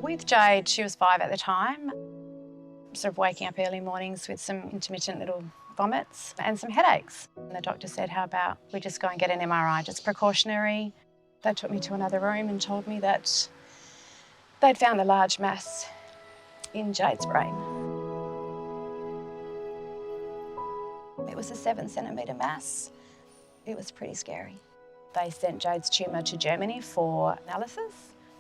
With Jade, she was 5 at the time, sort of waking up early mornings with some intermittent little vomits and some headaches. And the doctor said, how about we just go and get an MRI, just precautionary. They took me to another room and told me that they'd found a large mass in Jade's brain. It was a 7-centimetre mass. It was pretty scary. They sent Jade's tumour to Germany for analysis,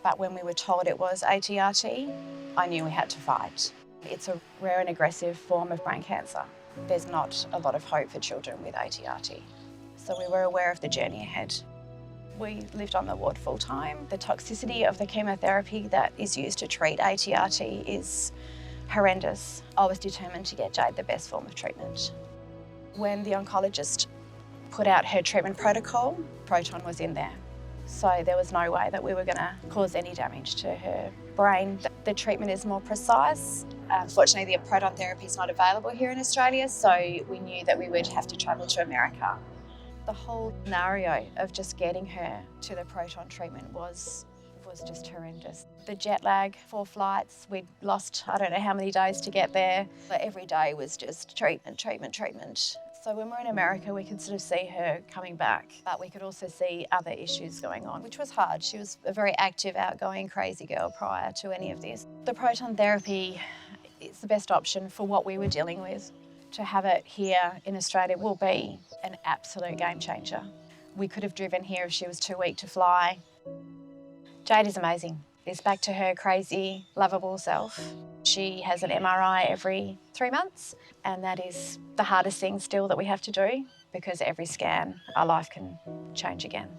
but when we were told it was ATRT, I knew we had to fight. It's a rare and aggressive form of brain cancer. There's not a lot of hope for children with ATRT. So we were aware of the journey ahead. We lived on the ward full time. The toxicity of the chemotherapy that is used to treat ATRT is horrendous. I was determined to get Jade the best form of treatment. When the oncologist put out her treatment protocol, proton was in there. So there was no way that we were going to cause any damage to her brain. The treatment is more precise. Unfortunately, the proton therapy is not available here in Australia, so we knew that we would have to travel to America. The whole scenario of just getting her to the proton treatment was just horrendous. The jet lag, 4 flights, we'd lost I don't know how many days to get there. But every day was just treatment, treatment, treatment. So when we're in America, we could sort of see her coming back, but we could also see other issues going on, which was hard. She was a very active, outgoing, crazy girl prior to any of this. The proton therapy is the best option for what we were dealing with. To have it here in Australia will be an absolute game changer. We could have driven here if she was too weak to fly. Jade is amazing. It's back to her crazy, lovable self. She has an MRI every 3 months, and that is the hardest thing still that we have to do, because every scan, our life can change again.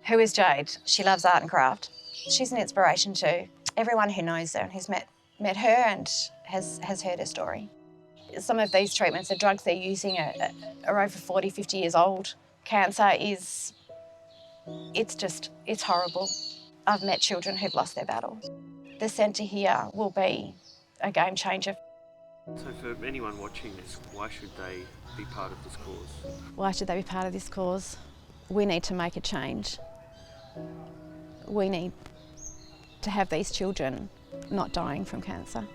Who is Jade? She loves art and craft. She's an inspiration to everyone who knows her and who's met her and has heard her story. Some of these treatments, the drugs they're using are over 40, 50 years old. Cancer it's horrible. I've met children who've lost their battle. The centre here will be a game changer. So for anyone watching this, why should they be part of this cause? Why should they be part of this cause? We need to make a change. We need to have these children not dying from cancer.